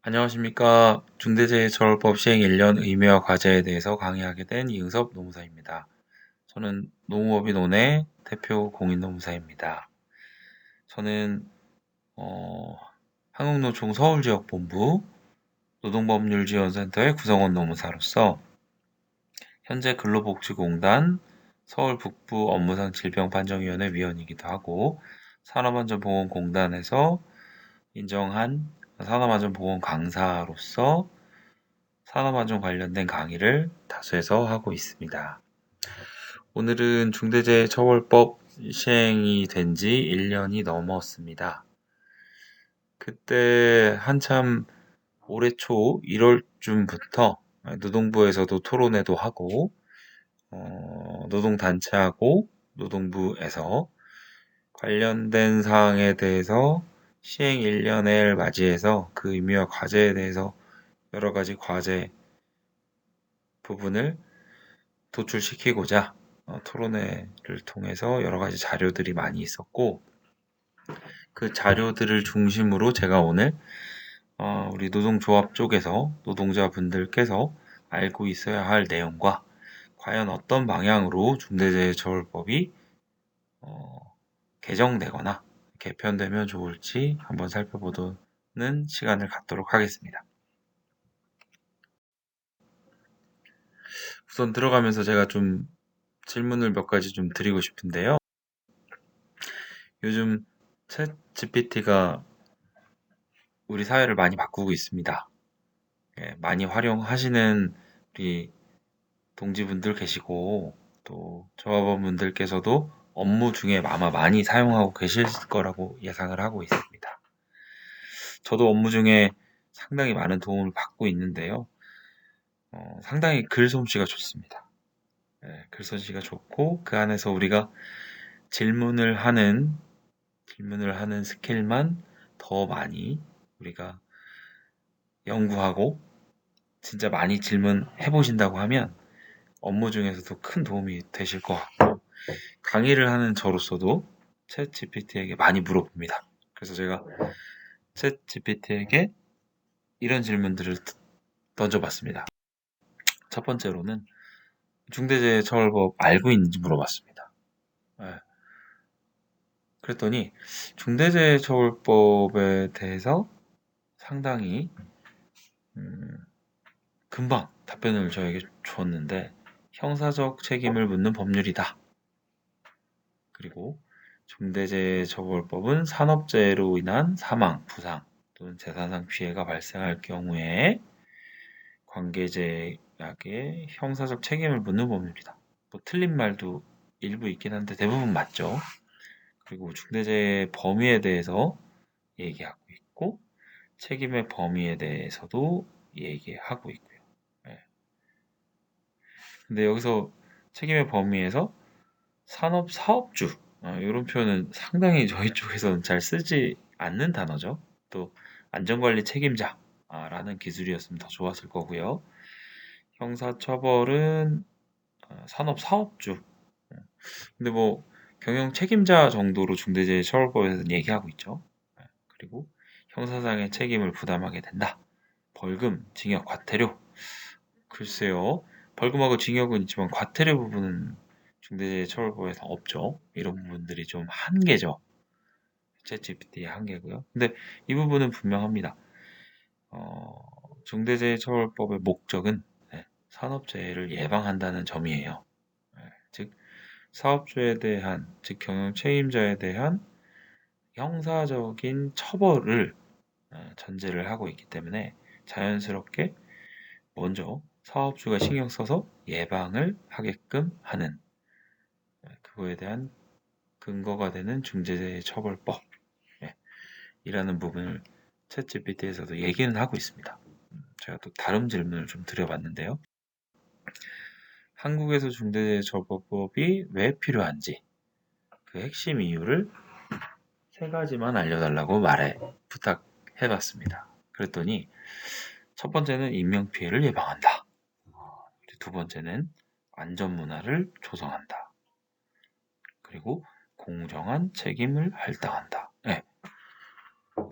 안녕하십니까. 중대재해처벌법 시행 1년 의무화 과제에 대해서 강의하게 된 이응섭 노무사입니다. 저는 노무업인 온의 대표 공인노무사입니다. 저는 한국노총 서울지역본부 노동법률지원센터의 구성원 노무사로서 현재 근로복지공단 서울북부 업무상 질병판정위원회 위원이기도 하고 산업안전보건공단에서 인정한 산업안전보건 강사로서 산업안전 관련된 강의를 다수에서 하고 있습니다. 오늘은 중대재해처벌법 시행이 된 지 1년이 넘었습니다. 그때 한참 올해 초 1월쯤부터 노동부에서도 토론회도 하고 노동단체하고 노동부에서 관련된 사항에 대해서 시행 1년을 맞이해서 그 의미와 과제에 대해서 여러 가지 과제 부분을 도출시키고자 토론회를 통해서 여러 가지 자료들이 많이 있었고, 그 자료들을 중심으로 제가 오늘 우리 노동조합 쪽에서 노동자분들께서 알고 있어야 할 내용과 과연 어떤 방향으로 중대재해처벌법이 개정되거나 개편되면 좋을지 한번 살펴보는 시간을 갖도록 하겠습니다. 우선 들어가면서 제가 좀 질문을 몇 가지 좀 드리고 싶은데요. 요즘 챗 GPT가 우리 사회를 많이 바꾸고 있습니다. 많이 활용하시는 우리 동지분들 계시고 또 조합원분들께서도 업무 중에 아마 많이 사용하고 계실 거라고 예상을 하고 있습니다. 저도 업무 중에 상당히 많은 도움을 받고 있는데요. 상당히 글솜씨가 좋습니다. 글솜씨가 좋고 그 안에서 우리가 질문을 하는 스킬만 더 많이 우리가 연구하고 진짜 많이 질문해 보신다고 하면 업무 중에서도 큰 도움이 되실 것 같고, 강의를 하는 저로서도 챗 GPT에게 많이 물어봅니다. 그래서 제가 챗 GPT에게 이런 질문들을 던져봤습니다. 첫 번째로는 중대재해처벌법 알고 있는지 물어봤습니다. 네. 그랬더니 중대재해처벌법에 대해서 상당히 금방 답변을 저에게 줬는데, 형사적 책임을 묻는 법률이다. 그리고 중대재해처벌법은 산업재해로 인한 사망, 부상 또는 재산상 피해가 발생할 경우에 관계자에게 형사적 책임을 묻는 법률이다. 뭐 틀린 말도 일부 있긴 한데 대부분 맞죠. 그리고 중대재해 범위에 대해서 얘기하고 있고 책임의 범위에 대해서도 얘기하고 있고요. 근데 여기서 책임의 범위에서 산업 사업주 이런 표현은 상당히 저희 쪽에서는 잘 쓰지 않는 단어죠. 또 안전관리 책임자라는 기술이었으면 더 좋았을 거고요. 형사처벌은 산업 사업주. 근데 뭐 경영 책임자 정도로 중대재해처벌법에서는 얘기하고 있죠. 그리고 형사상의 책임을 부담하게 된다. 벌금, 징역, 과태료. 글쎄요. 벌금하고 징역은 있지만 과태료 부분은 중대재해처벌법에서 없죠. 이런 부분들이 좀 한계죠. 챗GPT의 한계고요. 근데 이 부분은 분명합니다. 중대재해처벌법의 목적은 산업재해를 예방한다는 점이에요. 즉 사업주에 대한, 즉 경영 책임자에 대한 형사적인 처벌을 전제를 하고 있기 때문에 자연스럽게 먼저 사업주가 신경 써서 예방을 하게끔 하는, 그거에 대한 근거가 되는 중대재해처벌법 이라는 부분을 챗GPT에서도 얘기는 하고 있습니다. 제가 또 다른 질문을 좀 드려봤는데요. 한국에서 중대재해처벌법이 왜 필요한지 그 핵심 이유를 세 가지만 알려달라고 부탁해봤습니다. 그랬더니 첫 번째는 인명피해를 예방한다. 두 번째는 안전문화를 조성한다. 그리고 공정한 책임을 할당한다. 네.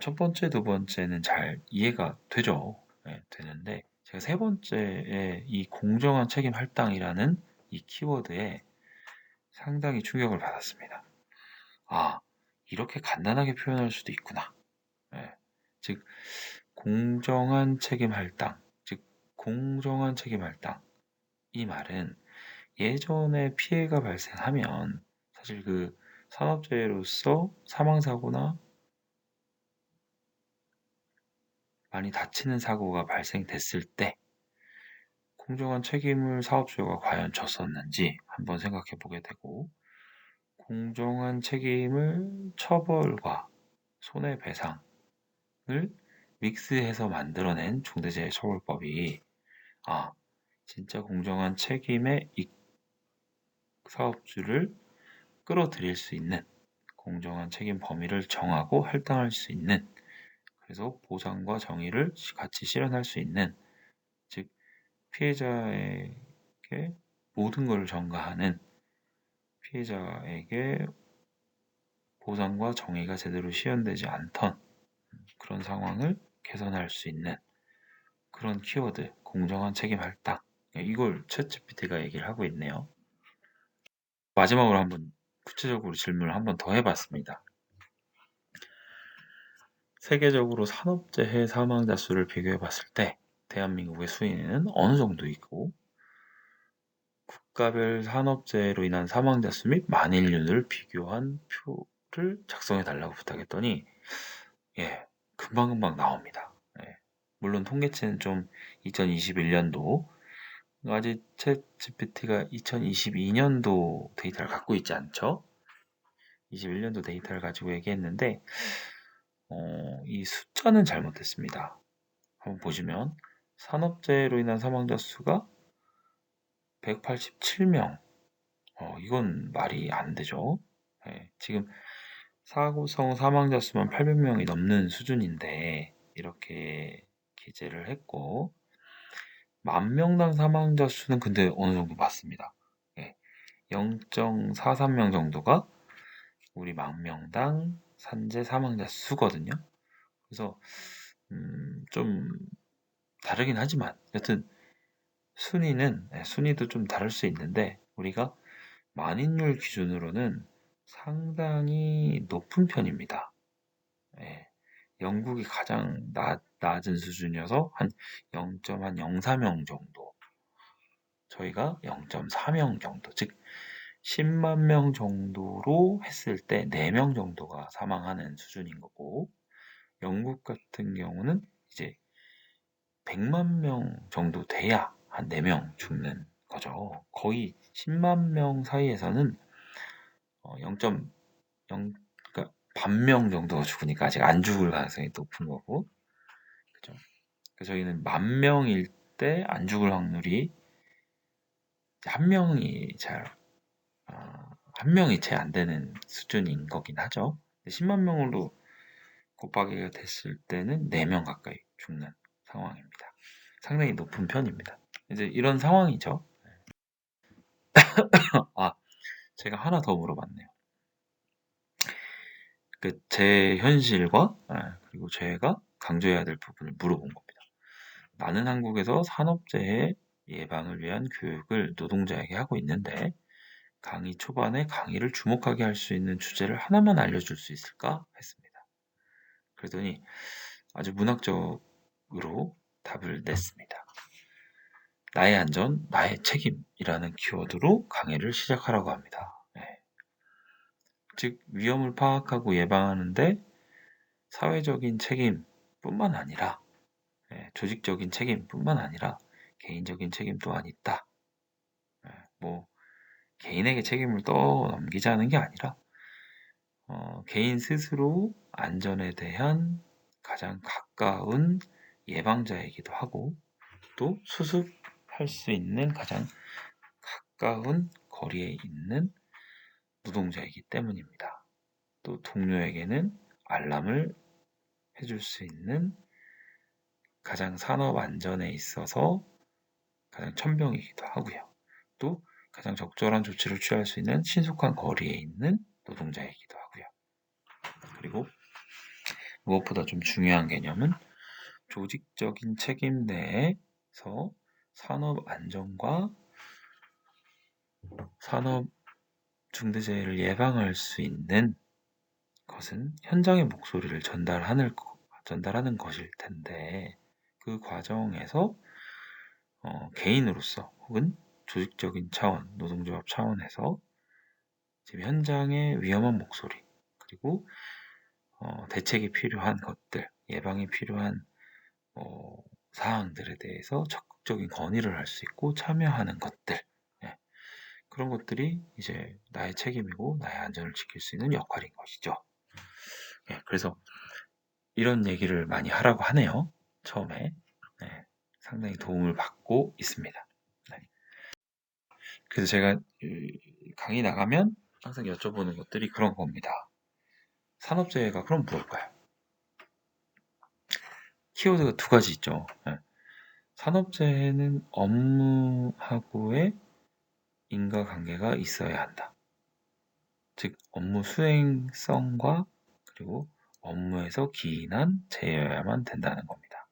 첫 번째, 두 번째는 잘 이해가 되죠. 네, 되는데 제가 세 번째에 이 공정한 책임 할당이라는 이 키워드에 상당히 충격을 받았습니다. 아, 이렇게 간단하게 표현할 수도 있구나. 네, 즉 공정한 책임 할당, 즉 공정한 책임 할당. 이 말은 예전에 피해가 발생하면 사실 그 산업재해로서 사망사고나 많이 다치는 사고가 발생됐을 때 공정한 책임을 사업주가 과연 졌었는지 한번 생각해 보게 되고, 공정한 책임을 처벌과 손해배상을 믹스해서 만들어낸 중대재해처벌법이 진짜 공정한 책임의 이 사업주를 끌어들일 수 있는, 공정한 책임 범위를 정하고 할당할 수 있는, 그래서 보상과 정의를 같이 실현할 수 있는, 즉 피해자에게 모든 걸 전가하는, 피해자에게 보상과 정의가 제대로 실현되지 않던 그런 상황을 개선할 수 있는 그런 키워드, 공정한 책임 할당. 이걸 챗GPT가 얘기를 하고 있네요. 마지막으로 한번 구체적으로 질문을 한번 더 해봤습니다. 세계적으로 산업재해 사망자 수를 비교해 봤을 때 대한민국의 수위는 어느 정도 있고, 국가별 산업재해로 인한 사망자 수 및 만일률을 비교한 표를 작성해 달라고 부탁했더니 금방금방 나옵니다. 물론 통계치는 좀 2021년도, 아직 챗 GPT가 2022년도 데이터를 갖고 있지 않죠? 21년도 데이터를 가지고 얘기했는데 이 숫자는 잘못됐습니다. 한번 보시면 산업재해로 인한 사망자 수가 187명. 이건 말이 안 되죠. 지금 사고성 사망자 수만 800명이 넘는 수준인데 이렇게 기재를 했고, 만명당 사망자 수는 근데 어느 정도 맞습니다. 0.43명 정도가 우리 만명당 산재 사망자 수거든요. 그래서 좀 다르긴 하지만 여튼 순위도 좀 다를 수 있는데 우리가 만인율 기준으로는 상당히 높은 편입니다. 영국이 가장 낮은 수준이어서 한 0.04명 정도, 저희가 0.4명 정도, 즉 10만 명 정도로 했을 때 4명 정도가 사망하는 수준인 거고, 영국 같은 경우는 이제 100만 명 정도 돼야 한 4명 죽는 거죠. 거의 10만 명 사이에서는 0.0, 그러니까 반명 정도가 죽으니까 아직 안 죽을 가능성이 높은 거고, 그죠? 그래서 저희는 10,000명일 때 안 죽을 확률이 한 명이 한 명이 채 안 되는 수준인 거긴 하죠. 10만 명으로 곱하기가 됐을 때는 4명 가까이 죽는 상황입니다. 상당히 높은 편입니다. 이제 이런 상황이죠. 제가 하나 더 물어봤네요. 제 현실과 그리고 제가 강조해야 될 부분을 물어본 겁니다. 나는 한국에서 산업재해 예방을 위한 교육을 노동자에게 하고 있는데 강의 초반에 강의를 주목하게 할 수 있는 주제를 하나만 알려줄 수 있을까? 했습니다. 그랬더니 아주 문학적으로 답을 냈습니다. 나의 안전, 나의 책임이라는 키워드로 강의를 시작하라고 합니다. 즉 위험을 파악하고 예방하는데 사회적인 책임뿐만 아니라 조직적인 책임뿐만 아니라 개인적인 책임 또한 있다. 뭐 개인에게 책임을 떠넘기자는 게 아니라 개인 스스로 안전에 대한 가장 가까운 예방자이기도 하고, 또 수습할 수 있는 가장 가까운 거리에 있는 노동자이기 때문입니다. 또 동료에게는 알람을 해줄 수 있는 가장 산업 안전에 있어서 가장 천병이기도 하고요. 또 가장 적절한 조치를 취할 수 있는 신속한 거리에 있는 노동자이기도 하고요. 그리고 무엇보다 좀 중요한 개념은 조직적인 책임 내에서 산업 안전과 산업 중대재해를 예방할 수 있는 것은 현장의 목소리를 전달하는 것일 텐데, 그 과정에서 개인으로서 혹은 조직적인 차원, 노동조합 차원에서 지금 현장의 위험한 목소리, 그리고 대책이 필요한 것들, 예방이 필요한 사항들에 대해서 적극적인 건의를 할 수 있고 참여하는 것들, 예, 그런 것들이 이제 나의 책임이고 나의 안전을 지킬 수 있는 역할인 것이죠. 예, 그래서 이런 얘기를 많이 하라고 하네요. 처음에. 네, 상당히 도움을 받고 있습니다. 네. 그래서 제가 강의 나가면 항상 여쭤보는 것들이 그런 겁니다. 산업재해가 그럼 무엇일까요? 키워드가 두 가지 있죠. 네. 산업재해는 업무하고의 인과관계가 있어야 한다. 즉 업무 수행성과 그리고 업무에서 기인한 재해여야만 된다는 겁니다.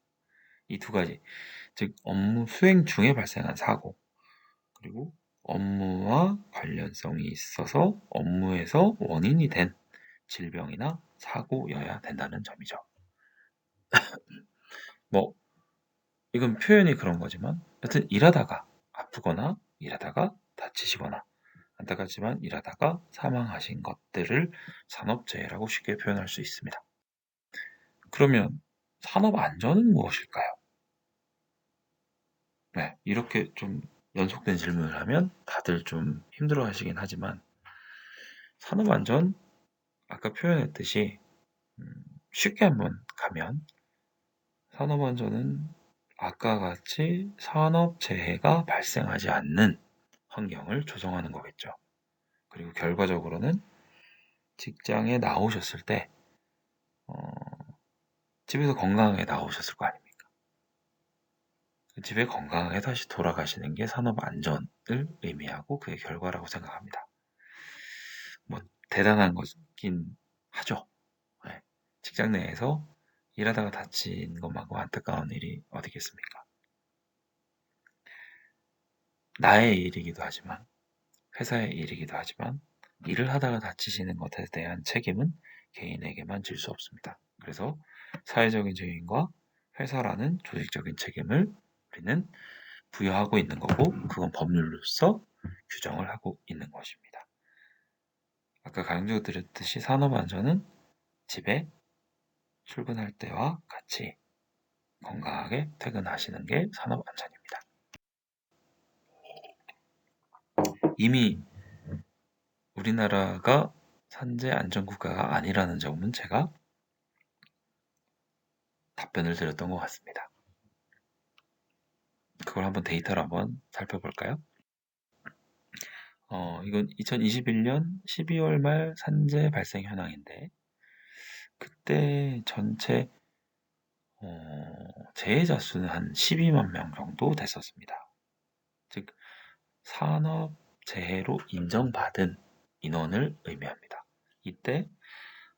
이 두 가지, 즉 업무 수행 중에 발생한 사고, 그리고 업무와 관련성이 있어서 업무에서 원인이 된 질병이나 사고여야 된다는 점이죠. 뭐 이건 표현이 그런 거지만 여튼 일하다가 아프거나 일하다가 다치시거나, 안타깝지만 일하다가 사망하신 것들을 산업재해라고 쉽게 표현할 수 있습니다. 그러면 산업안전은 무엇일까요? 네, 이렇게 좀 연속된 질문을 하면 다들 좀 힘들어 하시긴 하지만, 산업안전, 아까 표현했듯이 쉽게 한번 가면 산업안전은 아까 같이 산업재해가 발생하지 않는 환경을 조성하는 거겠죠. 그리고 결과적으로는 직장에 나오셨을 때 집에서 건강하게 나오셨을 거 아닙니까? 집에 건강하게 다시 돌아가시는 게 산업안전을 의미하고 그의 결과라고 생각합니다. 뭐 대단한 것이긴 하죠. 네. 직장 내에서 일하다가 다친 것만큼 안타까운 일이 어디겠습니까? 나의 일이기도 하지만, 회사의 일이기도 하지만, 일을 하다가 다치시는 것에 대한 책임은 개인에게만 질 수 없습니다. 그래서 사회적인 책임과 회사라는 조직적인 책임을 우리는 부여하고 있는 거고, 그건 법률로서 규정을 하고 있는 것입니다. 아까 강조드렸듯이 산업안전은 집에 출근할 때와 같이 건강하게 퇴근하시는 게 산업안전입니다. 이미 우리나라가 산재 안전국가가 아니라는 점은 제가 답변을 드렸던 것 같습니다. 그걸 한번 데이터를 한번 살펴볼까요? 이건 2021년 12월 말 산재 발생 현황인데, 그때 전체 재해자 수는 한 12만 명 정도 됐었습니다. 즉 산업재해로 인정받은 인원을 의미합니다. 이때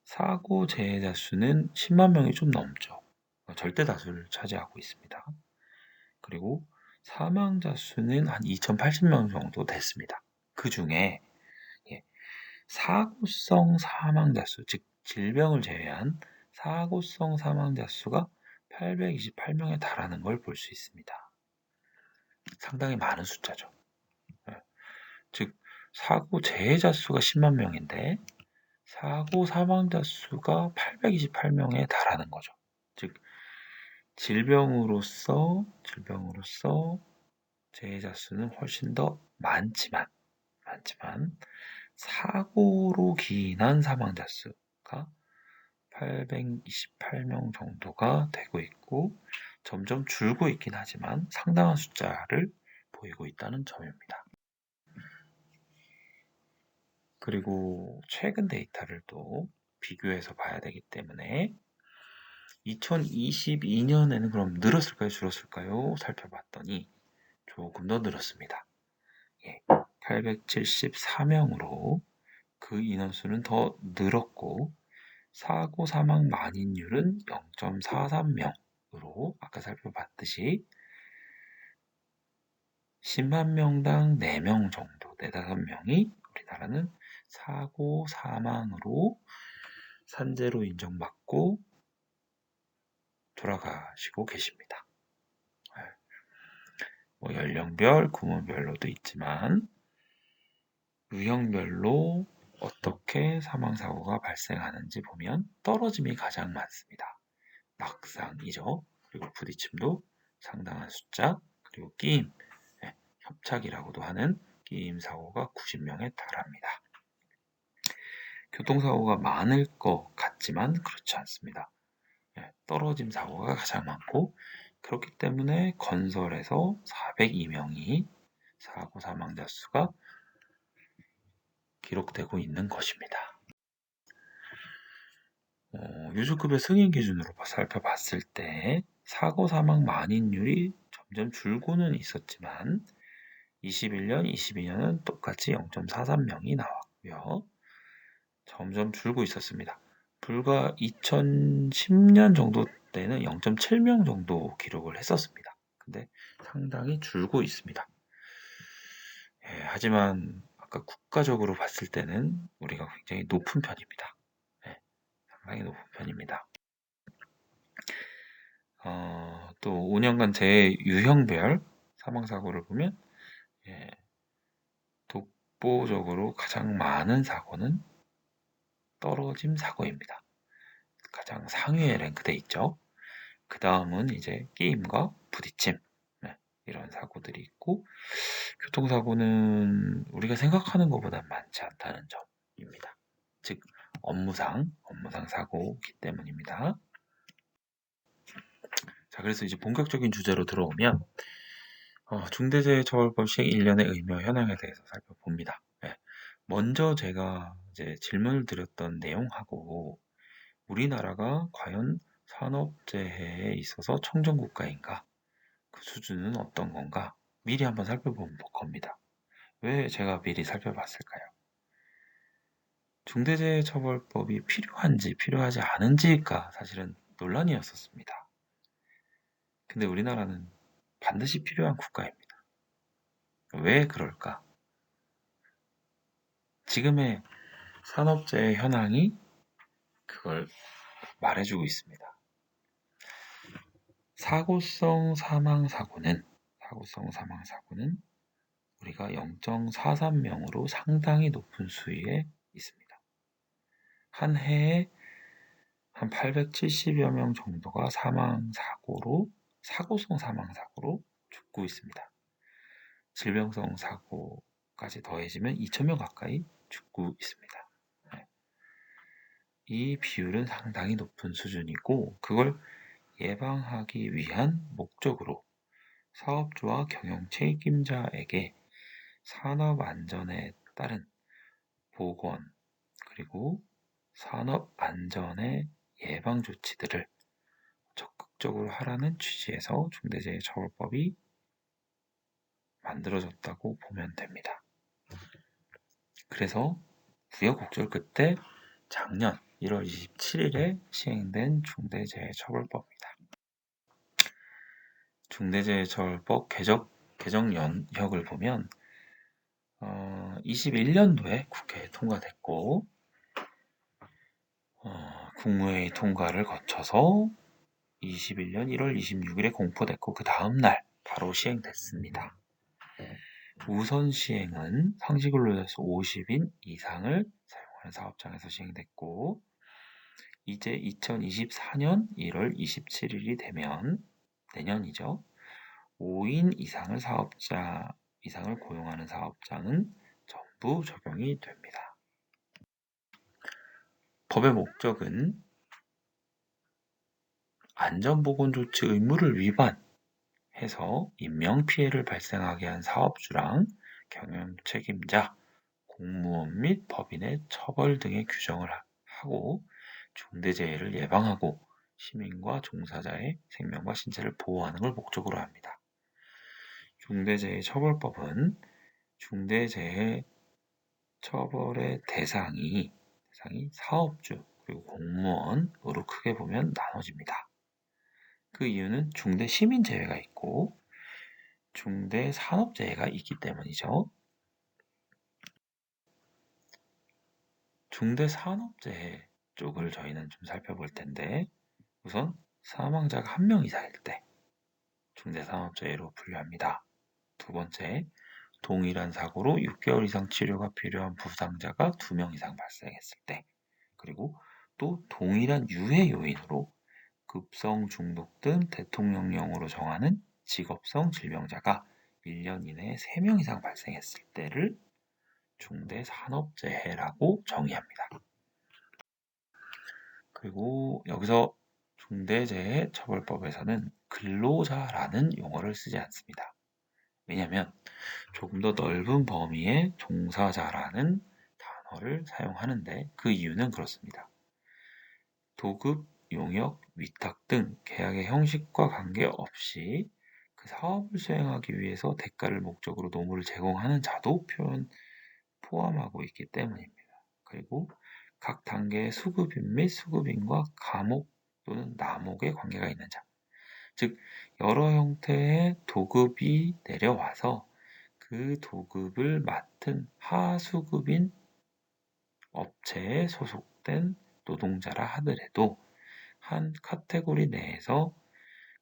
사고 재해자 수는 10만 명이 좀 넘죠. 절대 다수를 차지하고 있습니다. 그리고 사망자 수는 한 2,080명 정도 됐습니다. 그 중에 사고성 사망자 수, 즉 질병을 제외한 사고성 사망자 수가 828명에 달하는 걸 볼 수 있습니다. 상당히 많은 숫자죠. 즉 사고 재해자 수가 10만 명인데 사고 사망자 수가 828명에 달하는 거죠. 즉 질병으로서 재해자 수는 훨씬 더 많지만 사고로 기인한 사망자 수가 828명 정도가 되고 있고, 점점 줄고 있긴 하지만 상당한 숫자를 보이고 있다는 점입니다. 그리고 최근 데이터를 또 비교해서 봐야 되기 때문에 2022년에는 그럼 늘었을까요, 줄었을까요? 살펴봤더니 조금 더 늘었습니다. 874명으로 그 인원수는 더 늘었고, 사고 사망 만인율은 0.43명으로 아까 살펴봤듯이 10만 명당 4명 정도, 4~5명이 우리나라는 사고 사망으로 산재로 인정받고 돌아가시고 계십니다. 뭐 연령별, 구문별로도 있지만 유형별로 어떻게 사망사고가 발생하는지 보면 떨어짐이 가장 많습니다. 낙상이죠. 그리고 부딪힘도 상당한 숫자, 그리고 끼임, 협착이라고도 하는 끼임 사고가 90명에 달합니다. 교통사고가 많을 것 같지만 그렇지 않습니다. 떨어짐 사고가 가장 많고 그렇기 때문에 건설에서 402명이 사고 사망자 수가 기록되고 있는 것입니다. 유주급의 승인 기준으로 살펴봤을 때 사고 사망 만인율이 점점 줄고는 있었지만 21년, 22년은 똑같이 0.43명이 나왔고요. 점점 줄고 있었습니다. 불과 2010년 정도 때는 0.7명 정도 기록을 했었습니다. 근데 상당히 줄고 있습니다. 하지만 아까 국가적으로 봤을 때는 우리가 굉장히 높은 편입니다. 상당히 높은 편입니다. 또 5년간 제 유형별 사망사고를 보면 독보적으로 가장 많은 사고는 떨어짐 사고입니다. 가장 상위에 랭크돼 있죠. 그 다음은 이제 게임과 부딪힘 이런 사고들이 있고 교통사고는 우리가 생각하는 것보다 많지 않다는 점입니다. 즉 업무상 사고이기 때문입니다. 자, 그래서 이제 본격적인 주제로 들어오면 중대재해처벌법 시행 1년의 의미와 현황에 대해서 살펴봅니다. 먼저 제가 이제 질문을 드렸던 내용하고 우리나라가 과연 산업재해에 있어서 청정국가인가? 그 수준은 어떤 건가? 미리 한번 살펴볼 겁니다. 왜 제가 미리 살펴봤을까요? 중대재해처벌법이 필요한지 필요하지 않은지가 사실은 논란이었었습니다. 근데 우리나라는 반드시 필요한 국가입니다. 왜 그럴까? 지금의 산업재해 현황이 그걸 말해주고 있습니다. 사고성 사망사고는 우리가 0.43명으로 상당히 높은 수위에 있습니다. 한 해에 한 870여 명 정도가 사고성 사망사고로 죽고 있습니다. 질병성 사고까지 더해지면 2,000명 가까이 죽고 있습니다. 이 비율은 상당히 높은 수준이고 그걸 예방하기 위한 목적으로 사업주와 경영 책임자에게 산업 안전에 따른 보건 그리고 산업 안전의 예방 조치들을 적극적으로 하라는 취지에서 중대재해처벌법이 만들어졌다고 보면 됩니다. 그래서 우여곡절 끝에 작년 1월 27일에 시행된 중대재해처벌법입니다. 중대재해처벌법 개정 연혁을 보면 21년도에 국회에 통과됐고 국무회의 통과를 거쳐서 21년 1월 26일에 공포됐고 그 다음날 바로 시행됐습니다. 우선 시행은 상시근로자수 50인 이상을 사용하는 사업장에서 시행됐고 이제 2024년 1월 27일이 되면 내년이죠. 5인 이상을 고용하는 사업장은 전부 적용이 됩니다. 법의 목적은 안전보건조치 의무를 위반해서 인명피해를 발생하게 한 사업주랑 경영 책임자, 공무원 및 법인의 처벌 등의 규정을 하고 중대재해를 예방하고 시민과 종사자의 생명과 신체를 보호하는 걸 목적으로 합니다. 중대재해처벌법은 중대재해 처벌의 대상이 사업주 그리고 공무원으로 크게 보면 나눠집니다. 그 이유는 중대 시민재해가 있고 중대 산업재해가 있기 때문이죠. 중대 산업재해 쪽을 저희는 좀 살펴볼 텐데 우선 사망자가 1명 이상일 때 중대 산업재해로 분류합니다. 두 번째, 동일한 사고로 6개월 이상 치료가 필요한 부상자가 2명 이상 발생했을 때, 그리고 또 동일한 유해 요인으로 급성 중독 등 대통령령으로 정하는 직업성 질병자가 1년 이내에 3명 이상 발생했을 때를 중대산업재해라고 정의합니다. 그리고 여기서 중대재해처벌법에서는 근로자라는 용어를 쓰지 않습니다. 왜냐하면 조금 더 넓은 범위의 종사자라는 단어를 사용하는데 그 이유는 그렇습니다. 도급, 용역, 위탁 등 계약의 형식과 관계없이 그 사업을 수행하기 위해서 대가를 목적으로 노무를 제공하는 자도 포함하고 있기 때문입니다. 그리고 각 단계의 수급인 및 수급인과 감옥 또는 남옥의 관계가 있는 자, 즉 여러 형태의 도급이 내려와서 그 도급을 맡은 하수급인 업체에 소속된 노동자라 하더라도 한 카테고리 내에서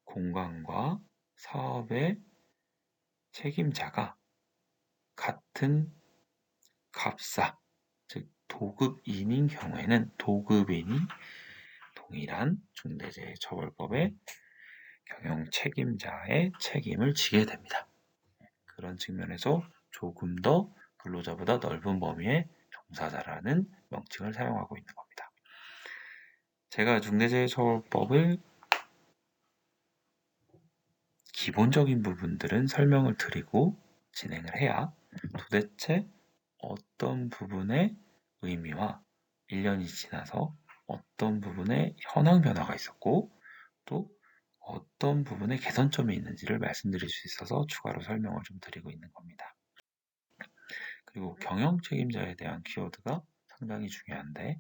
공간과 사업의 책임자가 같은 갑사, 즉 도급인인 경우에는 도급인이 동일한 중대재해처벌법의 경영 책임자의 책임을 지게 됩니다. 그런 측면에서 조금 더 근로자보다 넓은 범위의 종사자라는 명칭을 사용하고 있는 겁니다. 제가 중대재해처벌법을 기본적인 부분들은 설명을 드리고 진행을 해야 도대체 어떤 부분의 의미와 1년이 지나서 어떤 부분에 현황 변화가 있었고 또 어떤 부분에 개선점이 있는지를 말씀드릴 수 있어서 추가로 설명을 좀 드리고 있는 겁니다. 그리고 경영 책임자에 대한 키워드가 상당히 중요한데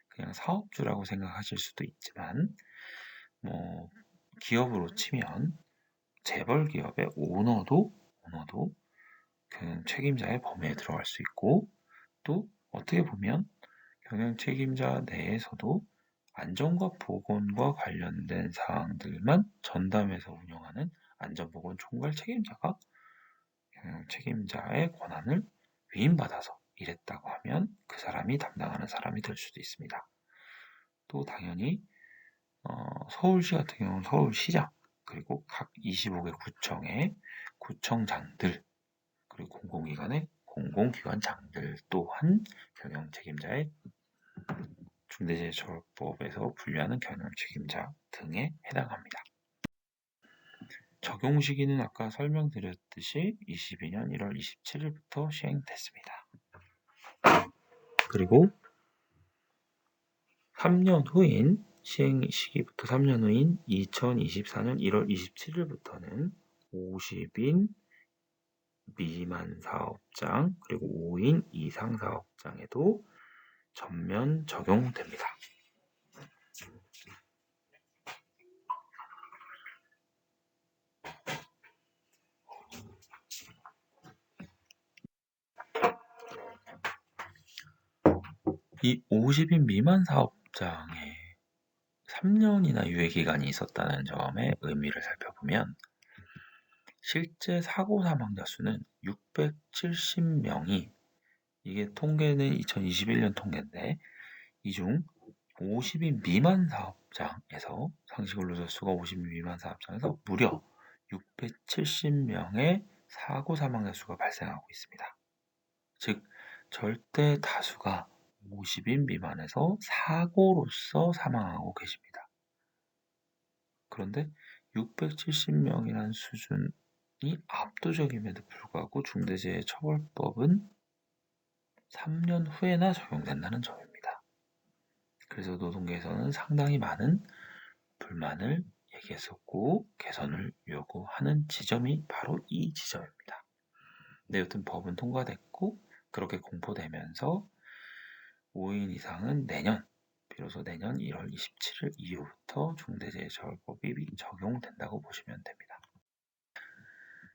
그냥 사업주라고 생각하실 수도 있지만 기업으로 치면 재벌 기업의 오너도 경영 책임자의 범위에 들어갈 수 있고 또 어떻게 보면 경영 책임자 내에서도 안전과 보건과 관련된 사항들만 전담해서 운영하는 안전보건 총괄 책임자가 경영 책임자의 권한을 위임받아서 일했다고 하면 그 사람이 담당하는 사람이 될 수도 있습니다. 또 당연히 서울시 같은 경우는 서울시장 그리고 각 25개 구청의 구청장들 그리고 공공기관의 공공기관장들 또한 경영 책임자의 중대재해처벌법에서 분류하는 경영 책임자 등에 해당합니다. 적용 시기는 아까 설명드렸듯이 22년 1월 27일부터 시행됐습니다. 그리고 3년 후인 시행 시기부터 3년 후인 2024년 1월 27일부터는 50인 미만 사업장 그리고 5인 이상 사업장에도 전면 적용됩니다. 이 50인 미만 사업장에 3년이나 유예기간이 있었다는 점의 의미를 살펴보면 실제 사고 사망자 수는 670명이 이게 통계는 2021년 통계인데 이 중 50인 미만 사업장에서 상시근로자 수가 50인 미만 사업장에서 무려 670명의 사고 사망자 수가 발생하고 있습니다. 즉 절대 다수가 50인 미만에서 사고로서 사망하고 계십니다. 그런데 670명이라는 수준이 압도적임에도 불구하고 중대재해처벌법은 3년 후에나 적용된다는 점입니다. 그래서 노동계에서는 상당히 많은 불만을 얘기했었고 개선을 요구하는 지점이 바로 이 지점입니다. 네, 여튼 법은 통과됐고 그렇게 공포되면서 5인 이상은 내년 비로소 내년 1월 27일 이후부터 중대재해처벌법이 적용된다고 보시면 됩니다.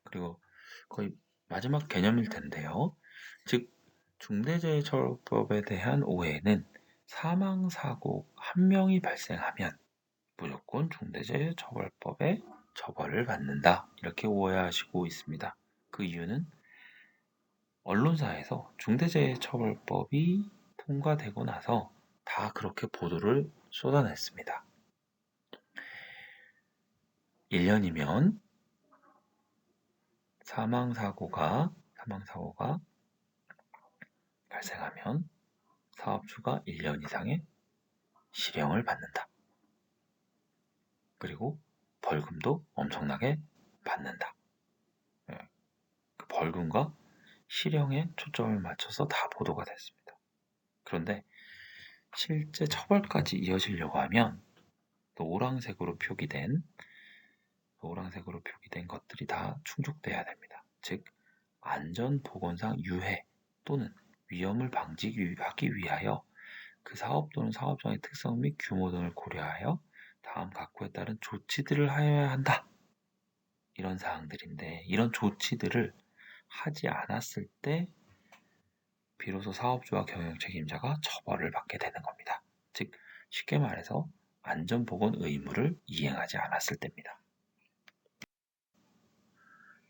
그리고 거의 마지막 개념일 텐데요. 즉 중대재해처벌법에 대한 오해는 사망사고 한 명이 발생하면 무조건 중대재해처벌법에 처벌을 받는다, 이렇게 오해하시고 있습니다. 그 이유는 언론사에서 중대재해처벌법이 통과되고 나서 다 그렇게 보도를 쏟아냈습니다. 1년이면 사망사고가 발생하면 사업주가 1년 이상의 실형을 받는다. 그리고 벌금도 엄청나게 받는다. 그 벌금과 실형에 초점을 맞춰서 다 보도가 됐습니다. 그런데 실제 처벌까지 이어지려고 하면 노란색으로 표기된 것들이 다 충족돼야 됩니다. 즉 안전보건상 유해 또는 위험을 방지하기 위하여 그 사업 또는 사업장의 특성 및 규모 등을 고려하여 다음 각호에 따른 조치들을 하여야 한다. 이런 사항들인데, 이런 조치들을 하지 않았을 때 비로소 사업주와 경영 책임자가 처벌을 받게 되는 겁니다. 즉 쉽게 말해서 안전보건 의무를 이행하지 않았을 때입니다.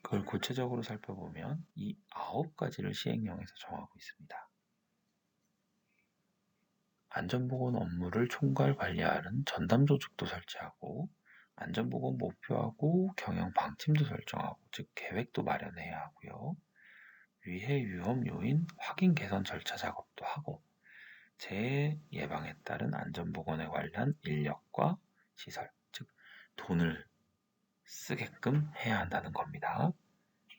그걸 구체적으로 살펴보면 이 9가지를 시행령에서 정하고 있습니다. 안전보건 업무를 총괄 관리하는 전담조직도 설치하고 안전보건 목표하고 경영 방침도 설정하고, 즉 계획도 마련해야 하고요. 위해 위험 요인 확인 개선 절차 작업도 하고, 재해 예방에 따른 안전보건에 관련 인력과 시설, 즉 돈을 쓰게끔 해야 한다는 겁니다.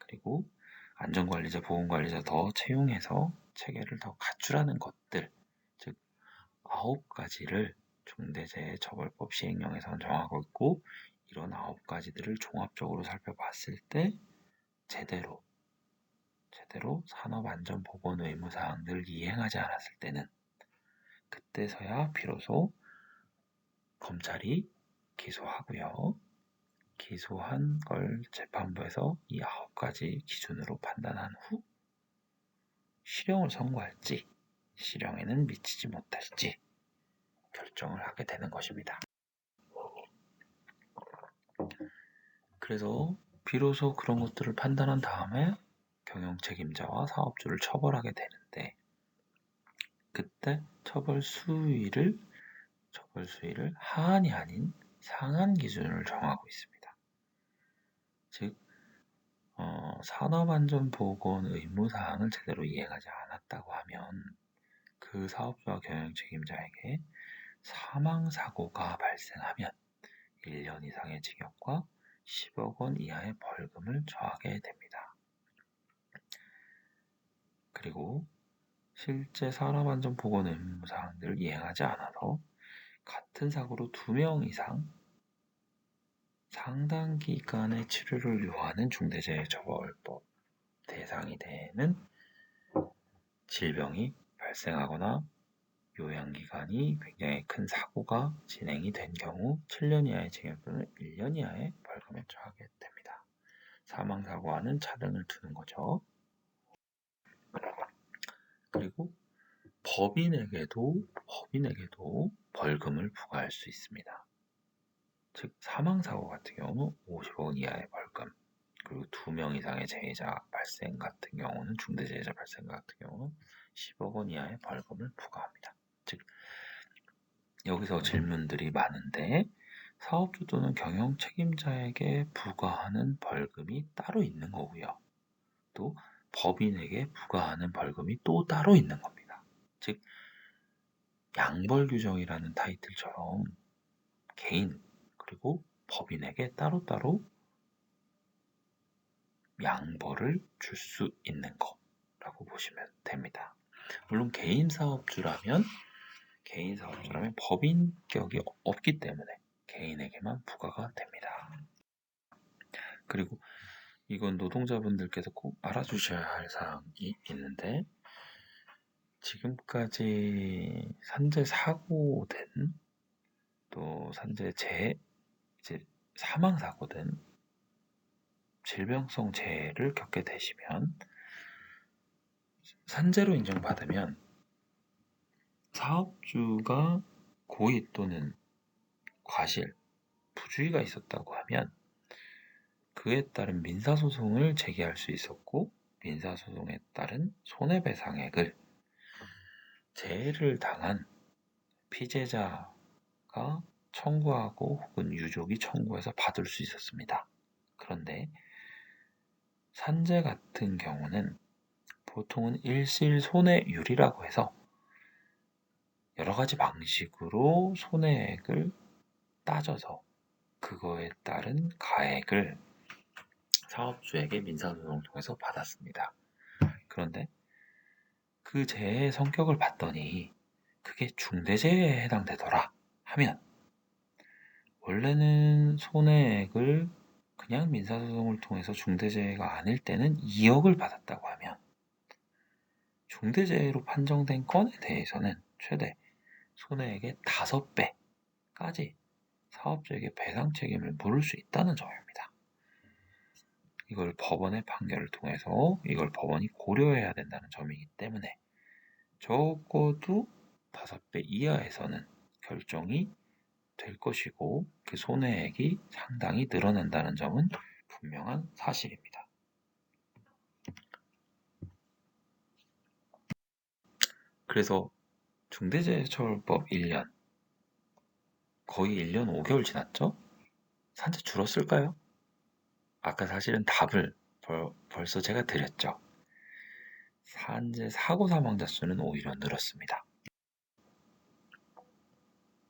그리고 안전관리자, 보건관리자 더 채용해서 체계를 더 갖추라는 것들, 즉 9가지를 중대재해처벌법 시행령에서는 정하고 있고, 이런 9가지들을 종합적으로 살펴봤을 때 제대로 산업안전보건 의무사항들을 이행하지 않았을 때는 그때서야 비로소 검찰이 기소하고요. 기소한 걸 재판부에서 이 9가지 기준으로 판단한 후 실형을 선고할지 실형에는 미치지 못할지 결정을 하게 되는 것입니다. 그래서 비로소 그런 것들을 판단한 다음에 경영 책임자와 사업주를 처벌하게 되는데, 그때 처벌 수위를 하한이 아닌 상한 기준을 정하고 있습니다. 즉 산업안전보건 의무사항을 제대로 이행하지 않았다고 하면 그 사업주와 경영 책임자에게 사망사고가 발생하면 1년 이상의 징역과 10억 원 이하의 벌금을 처하게 됩니다. 그리고 실제 산업안전보건 의무사항들을 이행하지 않아서 같은 사고로 2명 이상 상당 기간의 치료를 요하는 중대재해처벌법 대상이 되는 질병이 발생하거나 요양기간이 굉장히 큰 사고가 진행이 된 경우 7년 이하의 징역 또는 1년 이하의 벌금에 처하게 됩니다. 사망사고와는 차등을 두는 거죠. 그리고 법인에게도 벌금을 부과할 수 있습니다. 즉 사망사고 같은 경우는 50억 원 이하의 벌금, 그리고 2명 이상의 재해자 발생 같은 경우는, 중대재해자 발생 같은 경우는 10억 원 이하의 벌금을 부과합니다. 즉 여기서 질문들이 많은데, 사업주 또는 경영 책임자에게 부과하는 벌금이 따로 있는 거고요. 또 법인에게 부과하는 벌금이 또 따로 있는 겁니다. 즉 양벌규정이라는 타이틀처럼 개인 그리고 법인에게 따로따로 양벌을 줄 수 있는 거라고 보시면 됩니다. 물론 개인 사업주라면 법인격이 없기 때문에 개인에게만 부과가 됩니다. 그리고 이건 노동자분들께서 꼭 알아주셔야 할 사항이 있는데, 지금까지 산재 사고든 또 산재 이제 사망 사고든 질병성 재해를 겪게 되시면 산재로 인정받으면 사업주가 고의 또는 과실, 부주의가 있었다고 하면 그에 따른 민사소송을 제기할 수 있었고 민사소송에 따른 손해배상액을 재해를 당한 피해자가 청구하고 혹은 유족이 청구해서 받을 수 있었습니다. 그런데 산재 같은 경우는 보통은 일실손해율이라고 해서 여러 가지 방식으로 손해액을 따져서 그거에 따른 가액을 사업주에게 민사소송을 통해서 받았습니다. 그런데 그 재해의 성격을 봤더니 그게 중대재해에 해당되더라 하면 원래는 손해액을 그냥 민사소송을 통해서 중대재해가 아닐 때는 2억을 받았다고 하면 중대재해로 판정된 건에 대해서는 최대 손해액의 5배까지 사업주에게 배상 책임을 물을 수 있다는 점입니다. 이걸 법원의 판결을 통해서 이걸 법원이 고려해야 된다는 점이기 때문에 적어도 5배 이하에서는 결정이 될 것이고 그 손해액이 상당히 늘어난다는 점은 분명한 사실입니다. 그래서 중대재해처벌법 1년 거의 1년 5개월 지났죠? 산재 줄었을까요? 아까 사실은 답을 벌써 제가 드렸죠. 산재 사고 사망자 수는 오히려 늘었습니다.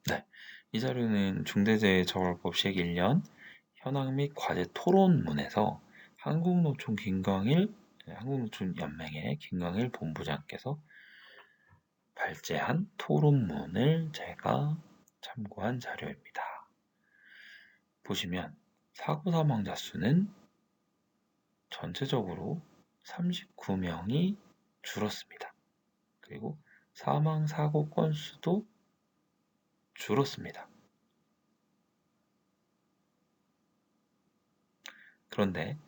네, 이 자료는 중대재해처벌법 시행 1년 현황 및 과제 토론문에서 한국노총 연맹의 김광일 본부장께서 발제한 토론문을 제가 참고한 자료입니다. 보시면 사고 사망자 수는 전체적으로 39명이 줄었습니다. 그리고 사망 사고 건수도 줄었습니다. 그런데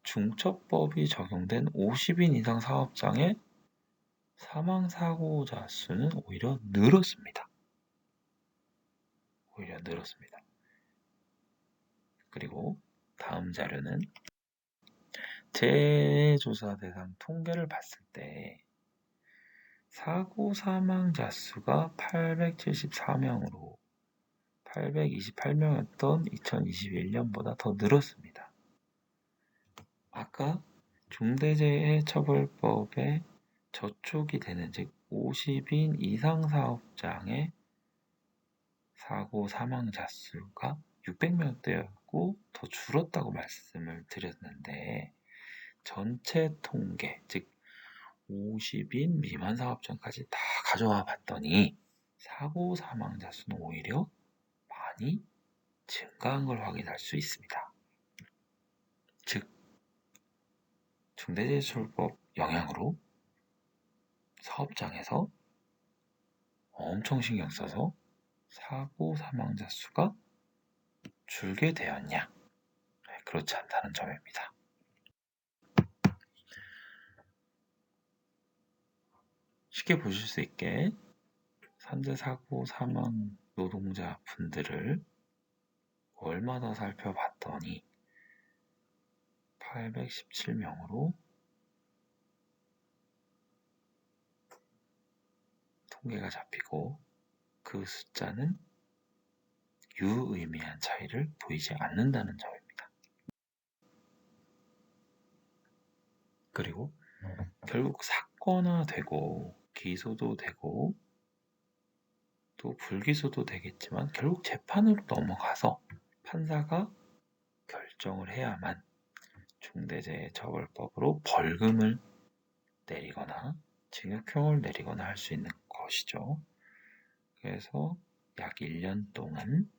중처법이 적용된 50인 이상 사업장의 사망 사고자 수는 오히려 늘었습니다. 그리고 다음 자료는 재해조사 대상 통계를 봤을 때 사고 사망자 수가 874명으로 828명이었던 2021년보다 더 늘었습니다. 아까 중대재해처벌법에 저촉이 되는 즉 50인 이상 사업장의 사고 사망자 수가 600명대였고 더 줄었다고 말씀을 드렸는데 전체 통계 즉 50인 미만 사업장까지 다 가져와 봤더니 사고 사망자 수는 오히려 많이 증가한 걸 확인할 수 있습니다. 즉 중대재해처벌법 영향으로 사업장에서 엄청 신경 써서 사고 사망자 수가 줄게 되었냐? 그렇지 않다는 점입니다. 쉽게 보실 수 있게 산재 사고 사망 노동자 분들을 월마다 살펴봤더니 817명으로 통계가 잡히고 그 숫자는 유의미한 차이를 보이지 않는다는 점입니다. 그리고 결국 사건화되고 기소도 되고 또 불기소도 되겠지만 결국 재판으로 넘어가서 판사가 결정을 해야만 중대재해처벌법으로 벌금을 내리거나 징역형을 내리거나 할 수 있는 것이죠. 그래서 약 1년 동안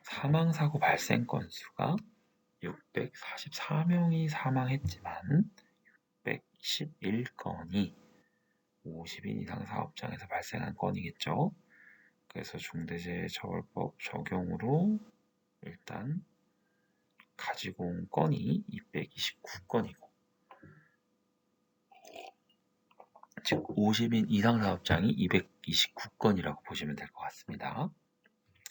사망사고 발생 건수가 644명이 사망했지만 611건이 50인 이상 사업장에서 발생한 건이겠죠. 그래서 중대재해처벌법 적용으로 일단 가지고 온 건이 229건이고, 즉 50인 이상 사업장이 229건이라고 보시면 될 것 같습니다.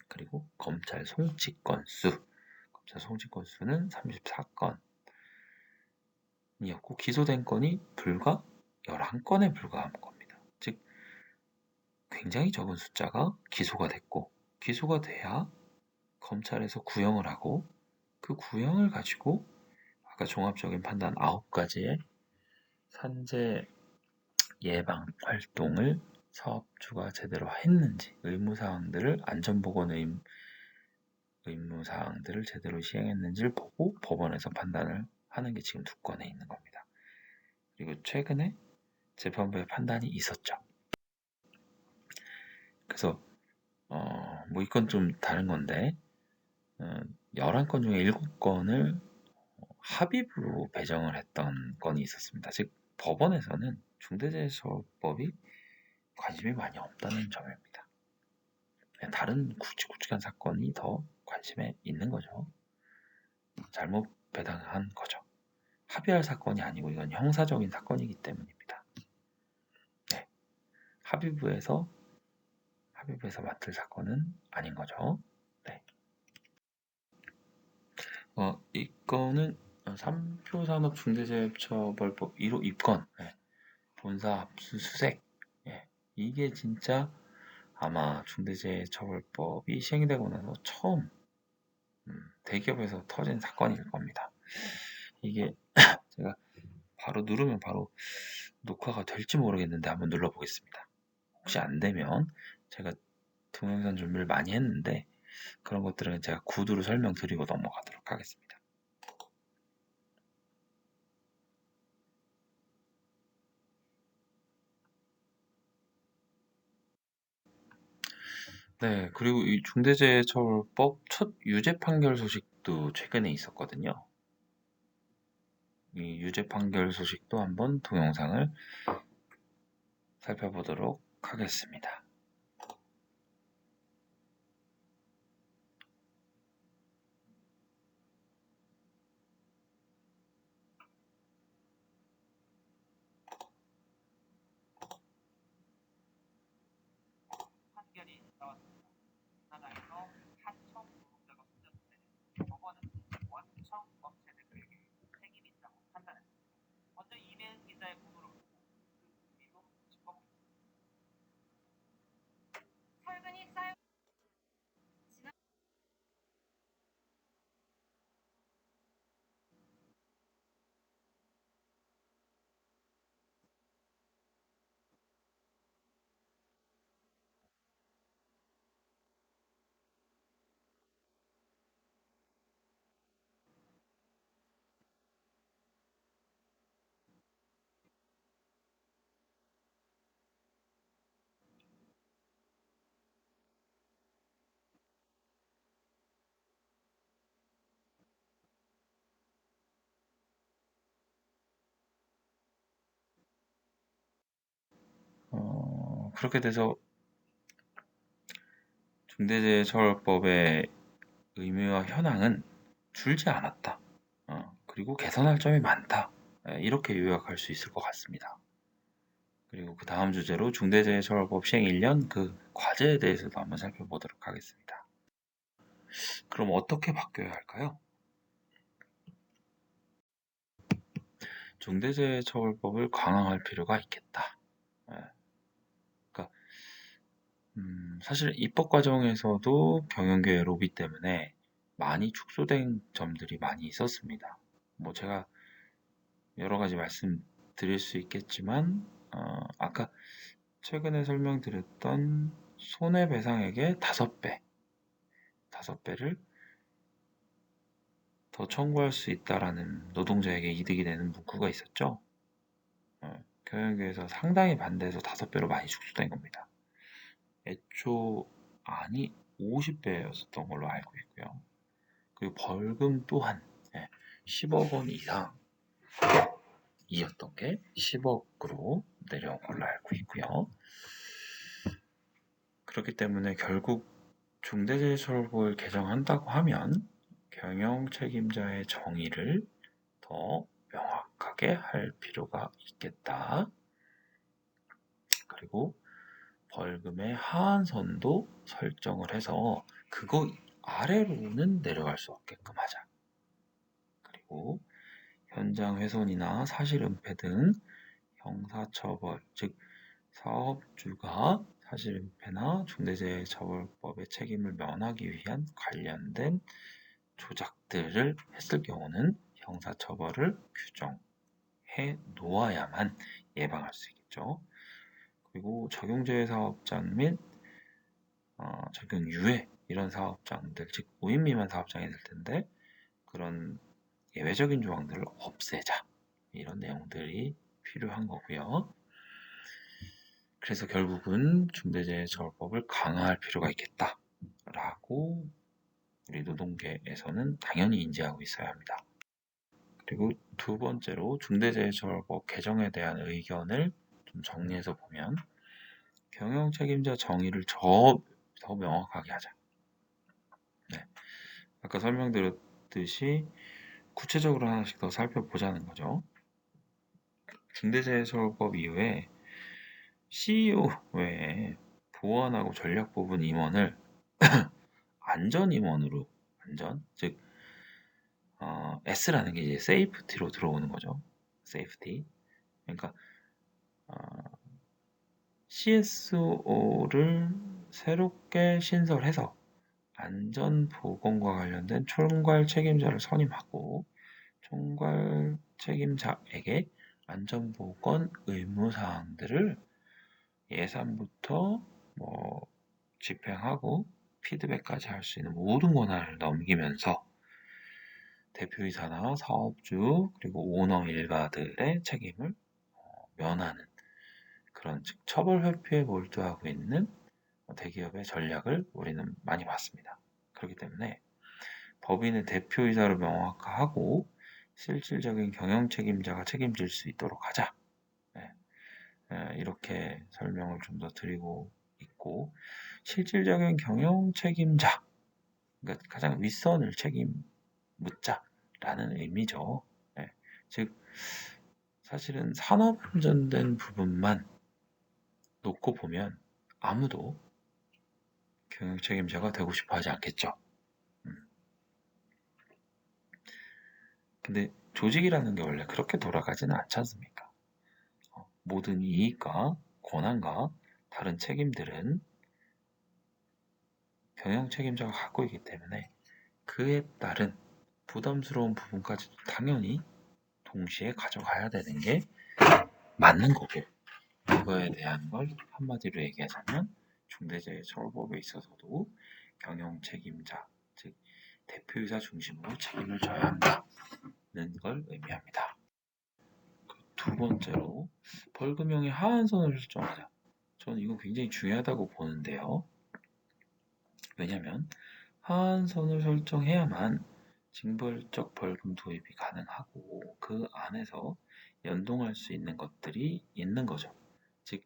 그리고 검찰 송치 건수는 34건이었고 기소된 건이 불과 11건에 불과한 겁니다. 즉 굉장히 적은 숫자가 기소가 됐고, 기소가 돼야 검찰에서 구형을 하고, 그 구형을 가지고 아까 종합적인 판단 9가지의 산재 예방 활동을 사업주가 제대로 했는지, 의무사항들을 안전보건 의무사항들을 제대로 시행했는지를 보고 법원에서 판단을 하는 게 지금 2건에 있는 겁니다. 그리고 최근에 재판부의 판단이 있었죠. 그래서 뭐 이건 좀 다른 건데 11건 중에 7건을 합의부로 배정을 했던 건이 있었습니다. 즉 법원에서는 중대재해처벌법이 관심이 많이 없다는 점입니다. 다른 굵직굵직한 사건이 더 관심에 있는 거죠. 잘못 배당한 거죠. 합의할 사건이 아니고 이건 형사적인 사건이기 때문입니다. 네. 합의부에서 맡을 사건은 아닌 거죠. 네. 이건은 3표 산업 중대재해처벌법 1호 입건, 본사 압수수색. 이게 진짜 아마 중대재해처벌법이 시행되고 나서 처음 대기업에서 터진 사건일 겁니다. 이게 제가 바로 누르면 바로 녹화가 될지 모르겠는데 한번 눌러보겠습니다. 혹시 안 되면 제가 동영상 준비를 많이 했는데 그런 것들은 제가 구두로 설명드리고 넘어가도록 하겠습니다. 네, 그리고 이 중대재해처벌법 첫 유죄 판결 소식도 최근에 있었거든요. 이 유죄 판결 소식도 한번 동영상을 살펴보도록 하겠습니다. 판결이 나왔습니다. 하나에서 하청 노동자가 문제인데 법원은 원청 업체들에게 책임이 있다고 판단했습니다. 먼저 이면 기자의 보도를 보고 그 의미로 짚어보겠습니다. 설근이 쌓여 그렇게 돼서 중대재해처벌법의 의미와 현황은 줄지 않았다. 그리고 개선할 점이 많다. 이렇게 요약할 수 있을 것 같습니다. 그리고 그 다음 주제로 중대재해처벌법 시행 1년 그 과제에 대해서도 한번 살펴보도록 하겠습니다. 그럼 어떻게 바뀌어야 할까요? 중대재해처벌법을 강화할 필요가 있겠다. 그러니까 사실 입법 과정에서도 경영계 로비 때문에 많이 축소된 점들이 많이 있었습니다. 뭐 제가 여러 가지 말씀드릴 수 있겠지만 아까 최근에 설명드렸던 손해배상액의 5배를 더 청구할 수 있다라는 노동자에게 이득이 되는 문구가 있었죠. 경영계에서 상당히 반대해서 5배로 많이 축소된 겁니다. 애초 안이 50배였었던 걸로 알고 있고요. 그리고 벌금 또한 10억 원 이상이었던 게 10억으로 내려온 걸로 알고 있고요. 그렇기 때문에 결국 중대재해처벌법을 개정한다고 하면 경영 책임자의 정의를 더 명확하게 할 필요가 있겠다. 그리고 벌금의 하한선도 설정을 해서 그거 아래로는 내려갈 수 없게끔 하자. 그리고 현장 훼손이나 사실은폐 등 형사처벌, 즉 사업주가 사실은폐나 중대재해처벌법의 책임을 면하기 위한 관련된 조작들을 했을 경우는 형사처벌을 규정해 놓아야만 예방할 수 있겠죠. 그리고 적용제외사업장 및 적용유예 이런 사업장들, 즉 5인 미만 사업장이 될 텐데 그런 예외적인 조항들을 없애자, 이런 내용들이 필요한 거고요. 그래서 결국은 중대재해처벌법을 강화할 필요가 있겠다라고 우리 노동계에서는 당연히 인지하고 있어야 합니다. 그리고 두 번째로 중대재해처벌법 개정에 대한 의견을 좀 정리해서 보면 경영책임자 정의를 더 명확하게 하자. 네. 아까 설명드렸듯이 구체적으로 하나씩 더 살펴보자는 거죠. 중대재해처벌법 이후에 CEO 외에 보안하고 전략부분 임원을 안전임원으로, 즉 S라는 게 이제 세이프티로 들어오는 거죠. 세이프티. 그러니까 CSO를 새롭게 신설해서 안전보건과 관련된 총괄 책임자를 선임하고 총괄 책임자에게 안전보건 의무사항들을 예산부터 집행하고 피드백까지 할 수 있는 모든 권한을 넘기면서 대표이사나 사업주 그리고 오너 일가들의 책임을 면하는 그런 즉 처벌 회피에 몰두하고 있는 대기업의 전략을 우리는 많이 봤습니다. 그렇기 때문에 법인의 대표이사를 명확화하고 실질적인 경영 책임자가 책임질 수 있도록 하자. 이렇게 설명을 좀 더 드리고 있고, 실질적인 경영 책임자, 그러니까 가장 윗선을 묻자라는 의미죠. 즉 사실은 산업안전된 부분만 놓고 보면 아무도 경영 책임자가 되고 싶어 하지 않겠죠. 근데 조직이라는 게 원래 그렇게 돌아가지는 않지 않습니까? 모든 이익과 권한과 다른 책임들은 경영 책임자가 갖고 있기 때문에 그에 따른 부담스러운 부분까지도 당연히 동시에 가져가야 되는 게 맞는 거고, 그거에 대한 걸 한마디로 얘기하자면 중대재해처벌법에 있어서도 경영 책임자, 즉 대표이사 중심으로 책임을 져야 한다는 걸 의미합니다. 두 번째로 벌금형의 하한선을 설정하자. 저는 이거 굉장히 중요하다고 보는데요. 왜냐하면 하한선을 설정해야만 징벌적 벌금 도입이 가능하고 그 안에서 연동할 수 있는 것들이 있는 거죠. 즉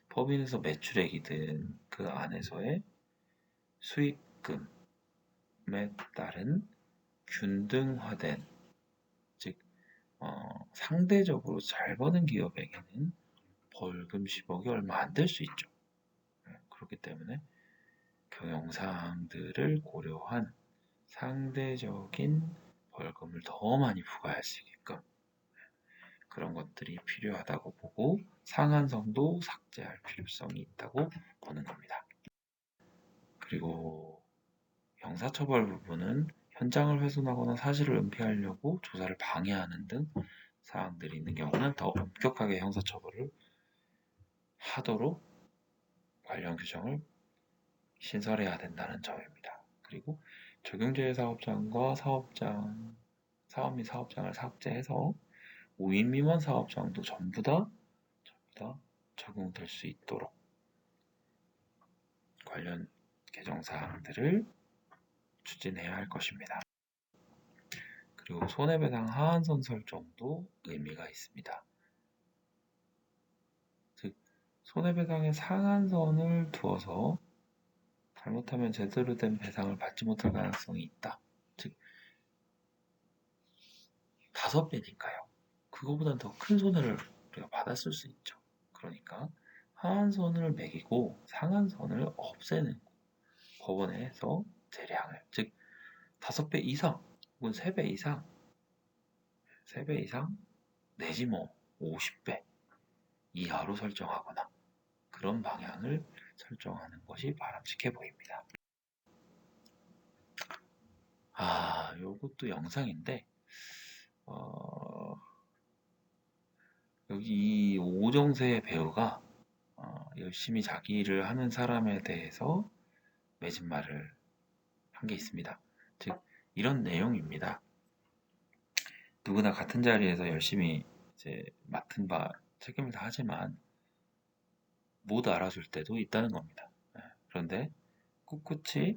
법인에서 매출액이든 그 안에서의 수익금에 따른 균등화된, 즉 상대적으로 잘 버는 기업에게는 벌금 10억이 얼마 안 될 수 있죠. 그렇기 때문에 경영사항들을 고려한 상대적인 벌금을 더 많이 부과할 수 있게끔 그런 것들이 필요하다고 보고 상한선도 삭제할 필요성이 있다고 보는 겁니다. 그리고 형사처벌 부분은 현장을 훼손하거나 사실을 은폐하려고 조사를 방해하는 등 사항들이 있는 경우는 더 엄격하게 형사처벌을 하도록 관련 규정을 신설해야 된다는 점입니다. 그리고 적용제외 사업장과 사업 및 사업장을 삭제해서 5인 미만 사업장도 전부 다 적용될 수 있도록 관련 개정사항들을 추진해야 할 것입니다. 그리고 손해배상 하한선 설정도 의미가 있습니다. 손해배상의 상한선을 두어서 잘못하면 제대로 된 배상을 받지 못할 가능성이 있다. 즉 5배니까요. 그거보단 더 큰 손해를 우리가 받았을 수 있죠. 그러니까 하한선을 매기고 상한선을 없애는 법원에서 재량을, 즉 5배 이상 혹은 3배 이상, 3배 이상 내지 뭐 50배 이하로 설정하거나 그런 방향을 설정하는 것이 바람직해 보입니다. 요것도 영상인데 여기 오정세 배우가 열심히 자기 일을 하는 사람에 대해서 맺은 말을 한 게 있습니다. 즉 이런 내용입니다. 누구나 같은 자리에서 열심히 이제 맡은 바 책임을 다하지만 못 알아줄 때도 있다는 겁니다. 그런데 꿋꿋이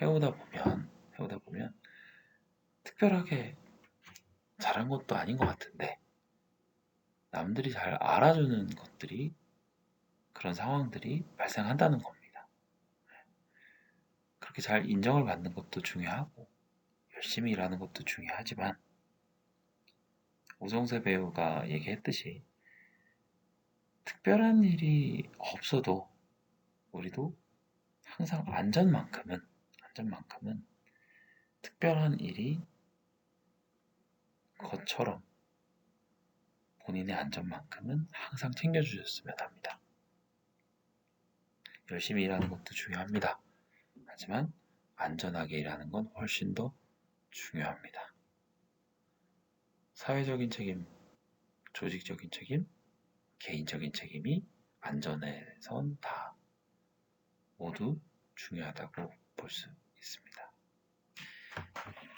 해오다 보면 특별하게 잘한 것도 아닌 것 같은데 남들이 잘 알아주는 것들이, 그런 상황들이 발생한다는 겁니다. 그렇게 잘 인정을 받는 것도 중요하고 열심히 일하는 것도 중요하지만 오정세 배우가 얘기했듯이 특별한 일이 없어도 우리도 항상 안전만큼은 특별한 일이 것처럼 본인의 안전만큼은 항상 챙겨주셨으면 합니다. 열심히 일하는 것도 중요합니다. 하지만 안전하게 일하는 건 훨씬 더 중요합니다. 사회적인 책임, 조직적인 책임, 개인적인 책임이 안전에선 다 모두 중요하다고 볼 수 있습니다.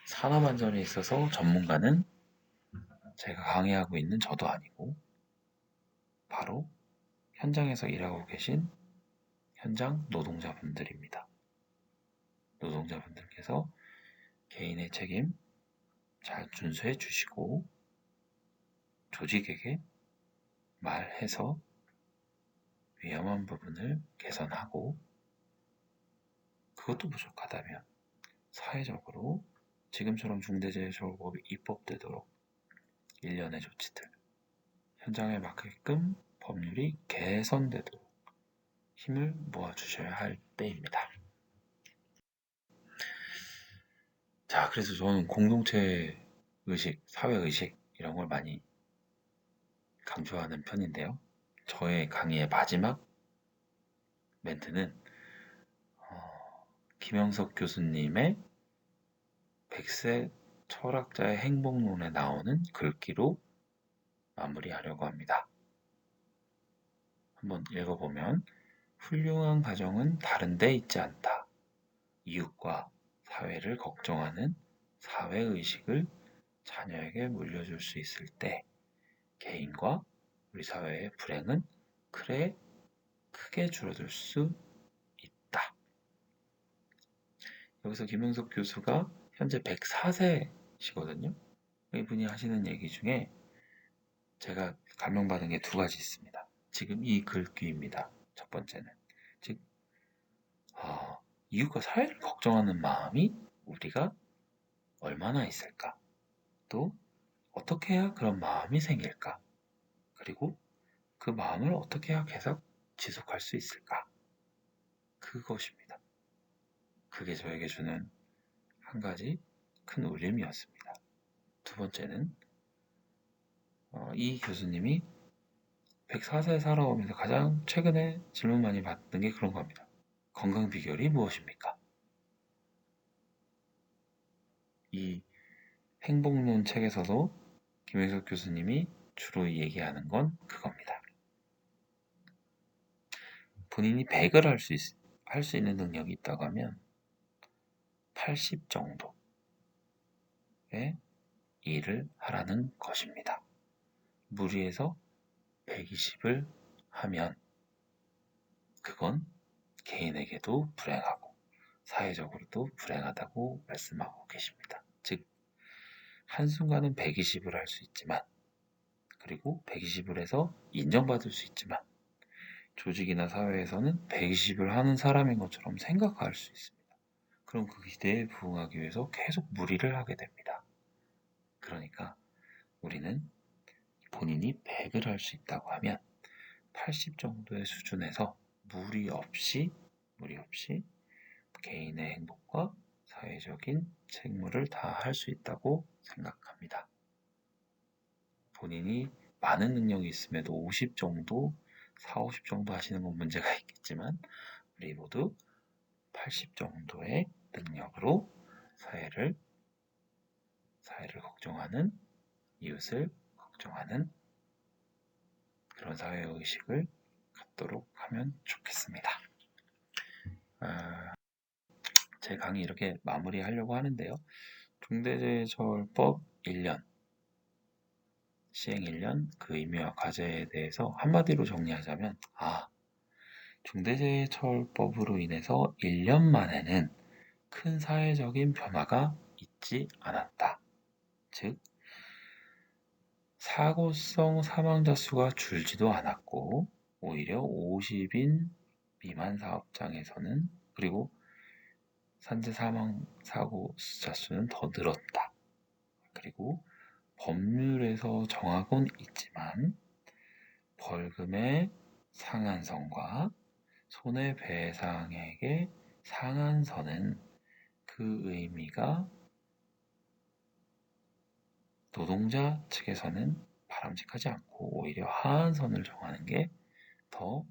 산업안전에 있어서 전문가는 제가 강의하고 있는 저도 아니고 바로 현장에서 일하고 계신 현장 노동자분들입니다. 노동자분들께서 개인의 책임 잘 준수해 주시고 조직에게 말해서 위험한 부분을 개선하고, 그것도 부족하다면 사회적으로 지금처럼 중대재해처벌법이 입법되도록 일련의 조치들, 현장에 맞게끔 법률이 개선되도록 힘을 모아주셔야 할 때입니다. 자, 그래서 저는 공동체 의식, 사회의식 이런 걸 많이 강조하는 편인데요. 저의 강의의 마지막 멘트는 김영석 교수님의 100세 철학자의 행복론에 나오는 글귀로 마무리하려고 합니다. 한번 읽어보면, 훌륭한 가정은 다른 데 있지 않다. 이웃과 사회를 걱정하는 사회의식을 자녀에게 물려줄 수 있을 때 개인과 우리 사회의 불행은 크게 줄어들 수 있다. 여기서 김영석 교수가 현재 104세시거든요. 이분이 하시는 얘기 중에 제가 감명받은 게 2가지 있습니다. 지금 이 글귀입니다. 첫 번째는, 즉 이웃과 사회를 걱정하는 마음이 우리가 얼마나 있을까? 또 어떻게 해야 그런 마음이 생길까? 그리고 그 마음을 어떻게 해야 계속 지속할 수 있을까? 그것입니다. 그게 저에게 주는 한 가지 큰 울림이었습니다. 2번째는 이 교수님이 104세 살아오면서 가장 최근에 질문 많이 받는 게 그런 겁니다. 건강 비결이 무엇입니까? 이 행복론 책에서도 김영석 교수님이 주로 얘기하는 건 그겁니다. 본인이 100을 할 수 있는 능력이 있다고 하면 80 정도의 일을 하라는 것입니다. 무리해서 120을 하면 그건 개인에게도 불행하고 사회적으로도 불행하다고 말씀하고 계십니다. 즉 한순간은 120을 할 수 있지만, 그리고 120을 해서 인정받을 수 있지만 조직이나 사회에서는 120을 하는 사람인 것처럼 생각할 수 있습니다. 그럼 그 기대에 부응하기 위해서 계속 무리를 하게 됩니다. 그러니까 우리는 본인이 100을 할 수 있다고 하면 80 정도의 수준에서 무리 없이 개인의 행복과 사회적인 책무를 다 할 수 있다고 생각합니다. 본인이 많은 능력이 있음에도 50 정도, 4, 50 정도 하시는 건 문제가 있겠지만 우리 모두 80 정도의 능력으로 사회를 걱정하는, 이웃을 걱정하는 그런 사회의식을 갖도록 하면 좋겠습니다. 제 강의 이렇게 마무리하려고 하는데요. 중대재해처벌법 1년, 시행 1년, 그 의미와 과제에 대해서 한마디로 정리하자면, 중대재해처벌법으로 인해서 1년 만에는 큰 사회적인 변화가 있지 않았다. 즉, 사고성 사망자 수가 줄지도 않았고, 오히려 50인 미만 사업장에서는, 그리고 산재 사망 사고자 수는 더 늘었다. 그리고 법률에서 정하곤 있지만 벌금의 상한선과 손해배상액의 상한선은 그 의미가 노동자 측에서는 바람직하지 않고 오히려 하한선을 정하는 게 더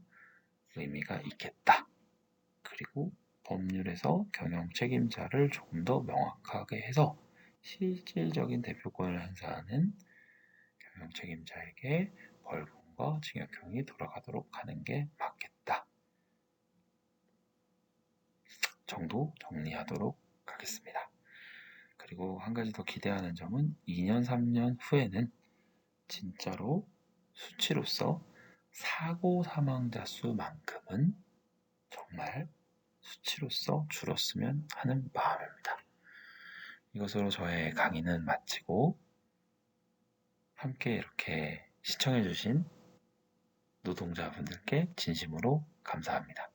의미가 있겠다. 그리고 법률에서 경영 책임자를 조금 더 명확하게 해서 실질적인 대표권을 행사하는 경영 책임자에게 벌금과 징역형이 돌아가도록 하는 게 맞겠다. 정도 정리하도록 하겠습니다. 그리고 한 가지 더 기대하는 점은 2년, 3년 후에는 진짜로 수치로서 사고 사망자 수만큼은 정말 수치로서 줄었으면 하는 마음입니다. 이것으로 저의 강의는 마치고 함께 이렇게 시청해주신 노동자분들께 진심으로 감사합니다.